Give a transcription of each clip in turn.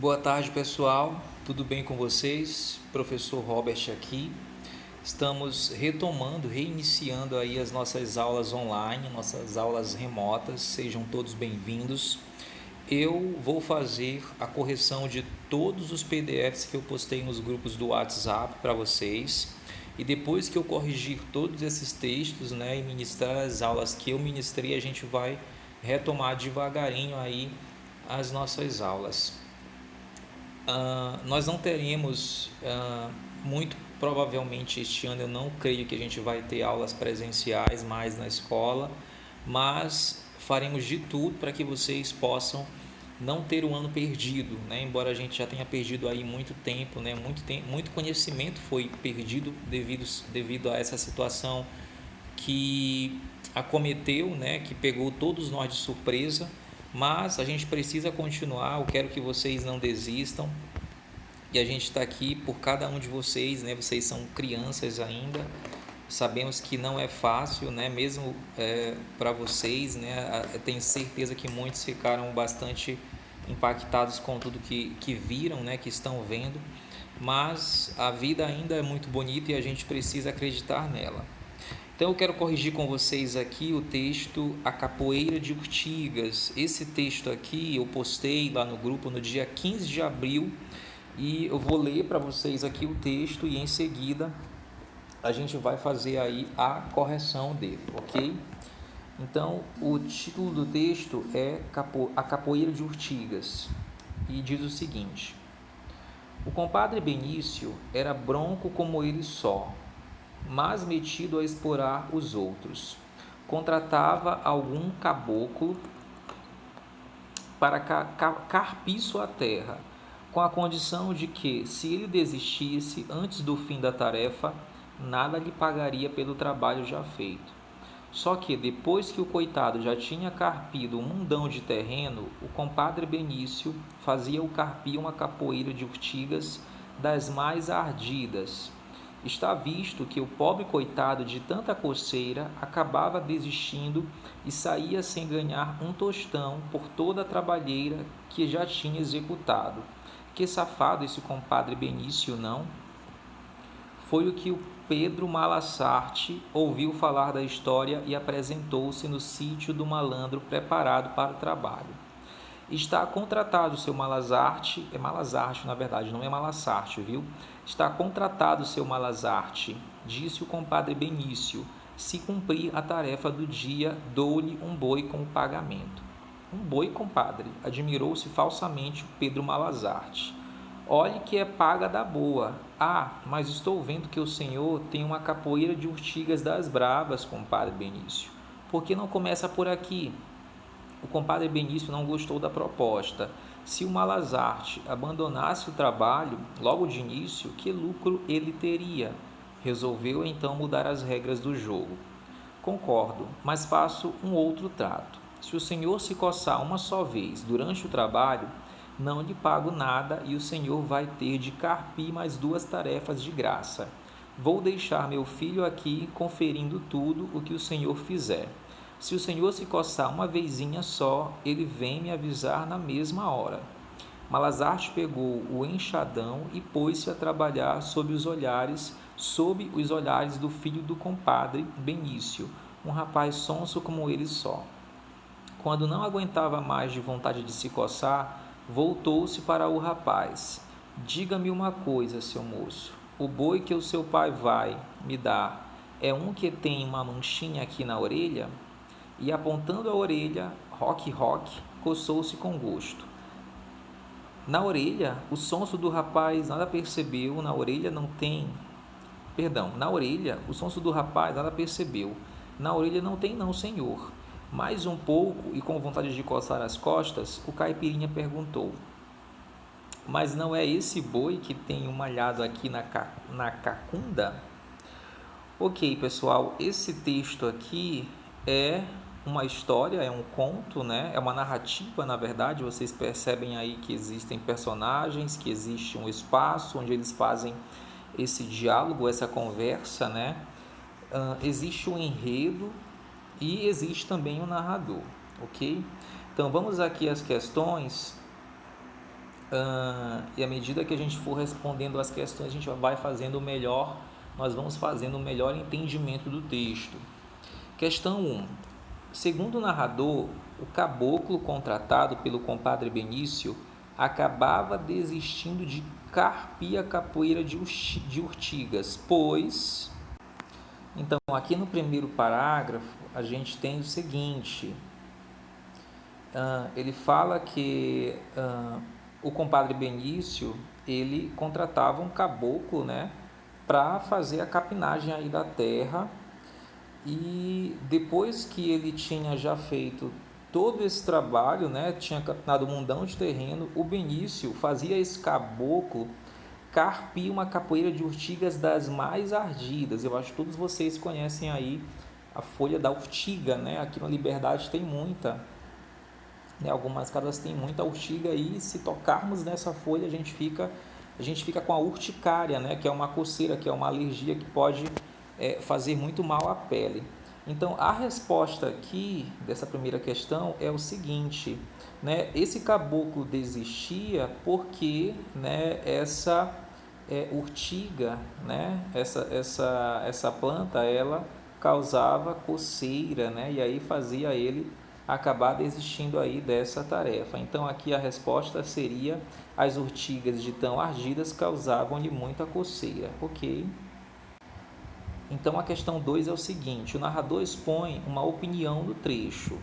Boa tarde, pessoal. Tudo bem com vocês? Professor Robert aqui. Estamos reiniciando aí as nossas aulas online, nossas aulas remotas. Sejam todos bem-vindos. Eu vou fazer a correção de todos os PDFs que eu postei nos grupos do WhatsApp para vocês. E depois que eu corrigir todos esses textos, e ministrar as aulas que eu ministrei, a gente vai retomar devagarinho aí as nossas aulas. Nós não teremos, muito provavelmente este ano, eu não creio que a gente vai ter aulas presenciais mais na escola, mas faremos de tudo para que vocês possam não ter um ano perdido, embora a gente já tenha perdido aí muito tempo, muito conhecimento foi perdido devido a essa situação que acometeu, que pegou todos nós de surpresa. Mas a gente precisa continuar. Eu quero que vocês não desistam, e a gente está aqui por cada um de vocês, Vocês são crianças ainda, sabemos que não é fácil, mesmo para vocês, Tenho certeza que muitos ficaram bastante impactados com tudo que viram, que estão vendo, mas a vida ainda é muito bonita e a gente precisa acreditar nela. Então eu quero corrigir com vocês aqui o texto A Capoeira de Urtigas. Esse texto aqui eu postei lá no grupo no dia 15 de abril e eu vou ler para vocês aqui o texto e em seguida a gente vai fazer aí a correção dele, ok? Então o título do texto é A Capoeira de Urtigas e diz o seguinte: o compadre Benício era bronco como ele só, mas metido a explorar os outros. Contratava algum caboclo para carpir sua terra, com a condição de que, se ele desistisse antes do fim da tarefa, nada lhe pagaria pelo trabalho já feito. Só que, depois que o coitado já tinha carpido um mundão de terreno, o compadre Benício fazia-o carpir uma capoeira de urtigas das mais ardidas. Está visto que o pobre coitado de tanta coceira acabava desistindo e saía sem ganhar um tostão por toda a trabalheira que já tinha executado. Que safado esse compadre Benício, não? Foi o que o Pedro Malassarte ouviu falar da história e apresentou-se no sítio do malandro preparado para o trabalho. Está contratado o seu Malazarte, é Malazarte na verdade, não é Malassarte, viu? Está contratado o seu Malazarte, disse o compadre Benício. Se cumprir a tarefa do dia, dou-lhe um boi como pagamento. Um boi, compadre? Admirou-se falsamente o Pedro Malazarte. Olhe que é paga da boa. Ah, mas estou vendo que o senhor tem uma capoeira de urtigas das bravas, compadre Benício. Por que não começa por aqui? O compadre Benício não gostou da proposta. Se o Malazarte abandonasse o trabalho logo de início, que lucro ele teria? Resolveu então mudar as regras do jogo. Concordo, mas faço um outro trato. Se o senhor se coçar uma só vez durante o trabalho, não lhe pago nada e o senhor vai ter de carpir mais 2 tarefas de graça. Vou deixar meu filho aqui conferindo tudo o que o senhor fizer. Se o senhor se coçar uma vezinha só, ele vem me avisar na mesma hora. Malazarte pegou o enxadão e pôs-se a trabalhar sob os olhares do filho do compadre Benício, um rapaz sonso como ele só. Quando não aguentava mais de vontade de se coçar, voltou-se para o rapaz. Diga-me uma coisa, seu moço. O boi que o seu pai vai me dar é um que tem uma manchinha aqui na orelha? E apontando a orelha, Roque, coçou-se com gosto. Na orelha, o sonso do rapaz nada percebeu, na orelha, o sonso do rapaz nada percebeu. Na orelha não tem não, senhor. Mais um pouco, e com vontade de coçar as costas, o caipirinha perguntou: mas não é esse boi que tem um malhado aqui na cacunda? Ok, pessoal, esse texto aqui é uma história, é um conto, É uma narrativa, na verdade. Vocês percebem aí que existem personagens, que existe um espaço onde eles fazem esse diálogo, essa conversa, existe um enredo e existe também um narrador, ok? Então vamos aqui às questões. E à medida que a gente for respondendo as questões, a gente vai fazendo o melhor, nós vamos fazendo o melhor entendimento do texto. Questão 1. Segundo o narrador, o caboclo contratado pelo compadre Benício acabava desistindo de carpir a capoeira de urtigas, pois... Então, aqui no primeiro parágrafo, a gente tem o seguinte: ele fala que o compadre Benício, ele contratava um caboclo, né, para fazer a capinagem aí da terra, e depois que ele tinha já feito todo esse trabalho, né, tinha capinado um mundão de terreno, o Benício fazia esse caboclo carpir uma capoeira de urtigas das mais ardidas. Eu acho que todos vocês conhecem aí a folha da urtiga, né? Aqui na Liberdade tem muita, né? Algumas casas têm muita urtiga e se tocarmos nessa folha a gente fica com a urticária, né? Que é uma coceira, que é uma alergia que pode fazer muito mal à pele. Então, a resposta aqui dessa primeira questão é o seguinte, né? Esse caboclo desistia porque, né, essa urtiga, né? Essa planta, ela causava coceira, né? E aí fazia ele acabar desistindo aí dessa tarefa. Então aqui a resposta seria: as urtigas de tão ardidas causavam-lhe muita coceira. Ok? Então a questão 2 é o seguinte: o narrador expõe uma opinião do trecho.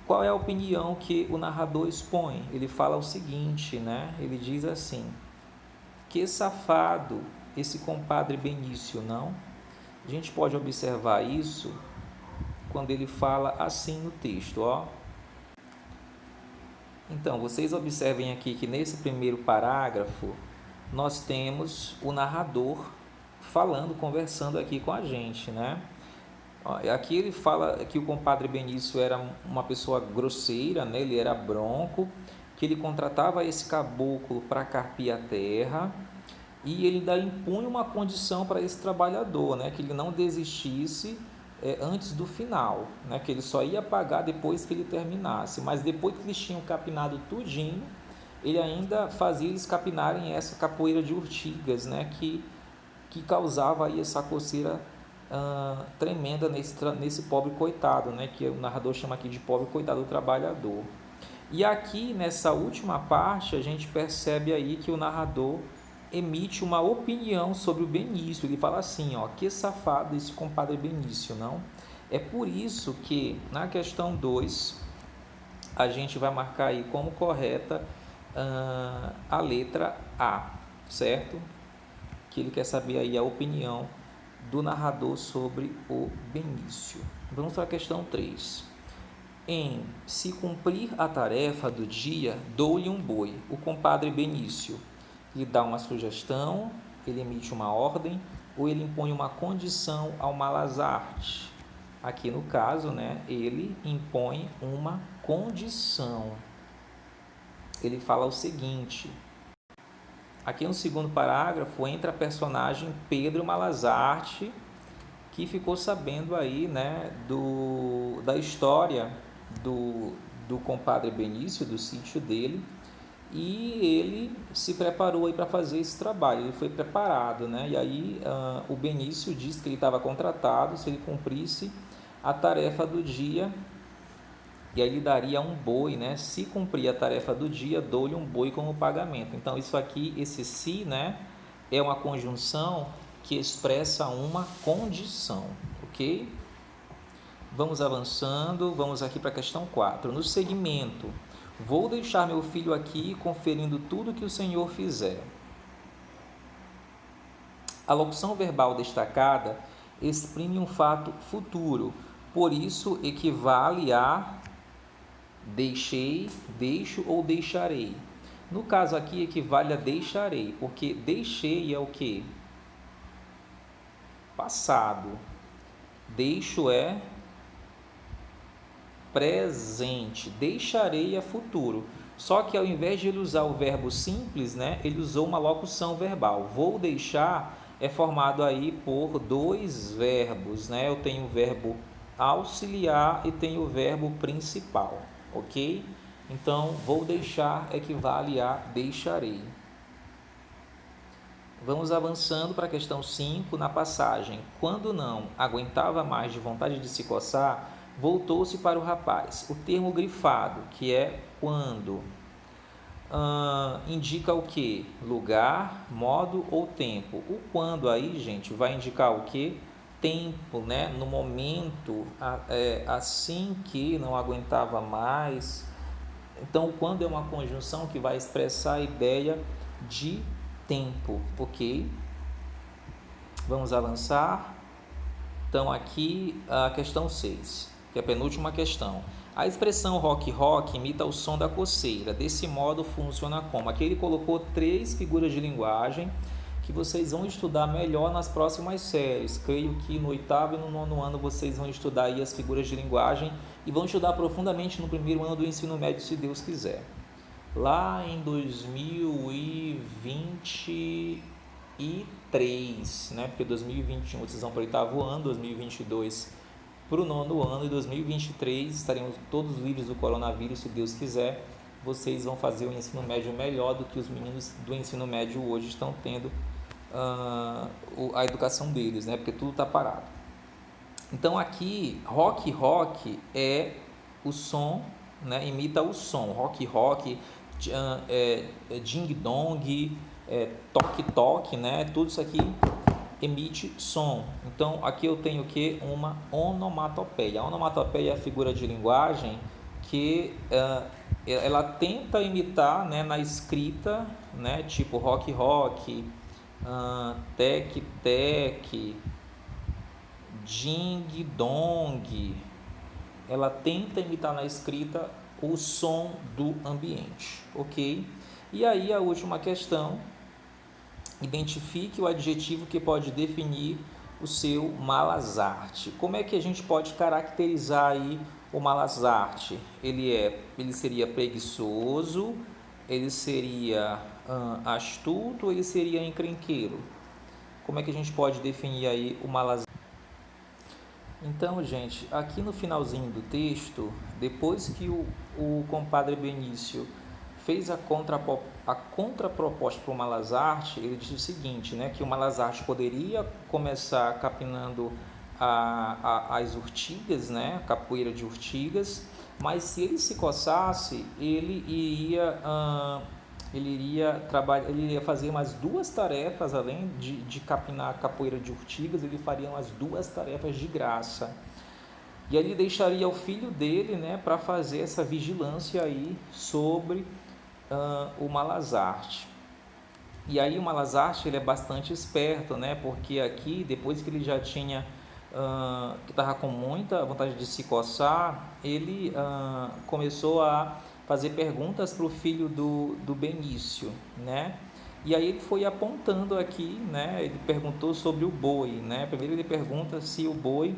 Qual é a opinião que o narrador expõe? Ele fala o seguinte, né? Ele diz assim: que safado esse compadre Benício, não? A gente pode observar isso quando ele fala assim no texto, ó. Então, vocês observem aqui que nesse primeiro parágrafo nós temos o narrador falando, conversando aqui com a gente, né? Aqui ele fala que o compadre Benício era uma pessoa grosseira, né? Ele era bronco, que ele contratava esse caboclo para carpir a terra, e ele ainda impunha uma condição para esse trabalhador, né? Que ele não desistisse antes do final, né? Que ele só ia pagar depois que ele terminasse, mas depois que eles tinham capinado tudinho, ele ainda fazia eles capinarem essa capoeira de urtigas, né? Que causava aí essa coceira tremenda nesse pobre coitado, né? Que o narrador chama aqui de pobre coitado do trabalhador. E aqui nessa última parte a gente percebe aí que o narrador emite uma opinião sobre o Benício. Ele fala assim, ó: que safado esse compadre Benício, não? É por isso que na questão 2 a gente vai marcar aí como correta a letra A, certo? Que ele quer saber aí a opinião do narrador sobre o Benício. Vamos para a questão 3. Em se cumprir a tarefa do dia, dou-lhe um boi. O compadre Benício lhe dá uma sugestão, ele emite uma ordem ou ele impõe uma condição ao Malazarte. Aqui no caso, né, ele impõe uma condição. Ele fala o seguinte: aqui no segundo parágrafo entra a personagem Pedro Malazarte, que ficou sabendo aí, né, da história do compadre Benício, do sítio dele, e ele se preparou aí para fazer esse trabalho. Ele foi preparado, né? E aí o Benício disse que ele estava contratado se ele cumprisse a tarefa do dia, e aí ele daria um boi, né? Se cumprir a tarefa do dia, dou-lhe um boi como pagamento. Então isso aqui, esse se, né, é uma conjunção que expressa uma condição, ok? Vamos avançando, vamos aqui para a questão 4. No segmento: vou deixar meu filho aqui conferindo tudo que o Senhor fizer. A locução verbal destacada exprime um fato futuro, por isso equivale a deixei, deixo ou deixarei. No caso aqui equivale a deixarei, porque deixei é o que? Passado. Deixo é presente, deixarei é futuro. Só que ao invés de ele usar o verbo simples, né, ele usou uma locução verbal. Vou deixar é formado aí por dois verbos, né? Eu tenho o verbo auxiliar e tenho o verbo principal, ok? Então, vou deixar equivale a deixarei. Vamos avançando para a questão 5, na passagem. Quando não aguentava mais de vontade de se coçar, voltou-se para o rapaz. O termo grifado, que é quando, indica o que? Lugar, modo ou tempo. O quando aí, gente, vai indicar o que? Tempo, né? No momento, assim que não aguentava mais. Então, quando é uma conjunção que vai expressar a ideia de tempo, ok? Vamos avançar. Então, aqui a questão 6, que é a penúltima questão. A expressão rock imita o som da coceira. Desse modo, funciona como? Aqui ele colocou 3 figuras de linguagem que vocês vão estudar melhor nas próximas séries. Creio que no 8º e no 9º ano vocês vão estudar aí as figuras de linguagem e vão estudar profundamente no 1º ano do ensino médio, se Deus quiser. Lá em 2023, né? Porque 2021 vocês vão para o 8º ano, 2022 para o 9º ano e 2023 estaremos todos livres do coronavírus, se Deus quiser. Vocês vão fazer o ensino médio melhor do que os meninos do ensino médio hoje estão tendo a educação deles, né? Porque tudo está parado. Então aqui, rock é o som, né? Imita o som, rock, ding dong, toque, né? Tudo isso aqui emite som. Então aqui eu tenho que uma onomatopeia. A onomatopeia é a figura de linguagem que ela tenta imitar, né, na escrita, né, tipo rock, tec, ding dong. Ela tenta imitar na escrita o som do ambiente, ok? E aí a última questão: identifique o adjetivo que pode definir o seu Malazarte. Como é que a gente pode caracterizar aí o Malazarte? Ele seria preguiçoso, ele seria astuto, ele seria encrenqueiro? Como é que a gente pode definir aí o Malazarte? Então, gente, aqui no finalzinho do texto, depois que o compadre Benício fez a contraproposta para o Malazarte, ele disse o seguinte, né, que o Malazarte poderia começar capinando as urtigas, né, a capoeira de urtigas, mas se ele se coçasse, ele iria fazer umas 2 tarefas, além de capinar a capoeira de urtigas, ele faria umas 2 tarefas de graça. E aí ele deixaria o filho dele, né, para fazer essa vigilância aí sobre o Malazarte. E aí o Malazarte, ele é bastante esperto, né, porque aqui, depois que ele já tinha que estava com muita vontade de se coçar, ele começou a fazer perguntas para o filho do Benício, né? E aí ele foi apontando aqui, né? Ele perguntou sobre o boi, né? Primeiro ele pergunta se o boi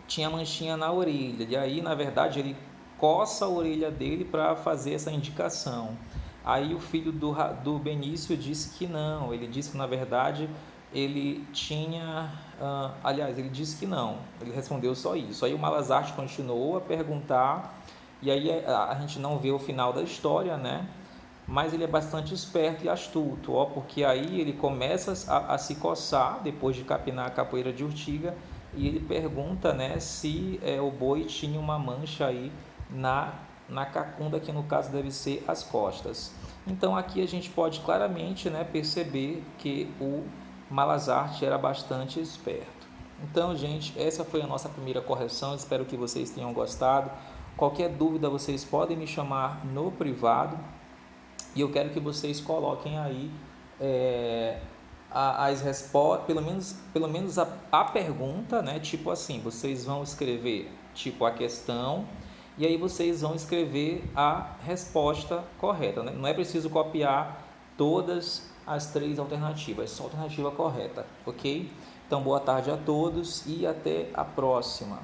tinha manchinha na orelha, e aí na verdade ele coça a orelha dele para fazer essa indicação. Aí o filho do Benício disse que não, ele disse que na verdade ele tinha, aliás, ele disse que não, ele respondeu só isso. Aí o Malazarte continuou a perguntar, e aí a gente não vê o final da história, né? Mas ele é bastante esperto e astuto, ó, porque aí ele começa a se coçar depois de capinar a capoeira de urtiga, e ele pergunta, né, se o boi tinha uma mancha aí na cacunda, que no caso deve ser as costas. Então aqui a gente pode claramente, né, perceber que o Malazarte era bastante esperto. Então, gente, essa foi a nossa primeira correção, espero que vocês tenham gostado. Qualquer dúvida vocês podem me chamar no privado, e eu quero que vocês coloquem aí as respostas, pelo menos a pergunta, né? Tipo assim, vocês vão escrever tipo a questão, e aí vocês vão escrever a resposta correta, né? Não é preciso copiar todas as 3 alternativas, só a alternativa correta, ok? Então, boa tarde a todos e até a próxima.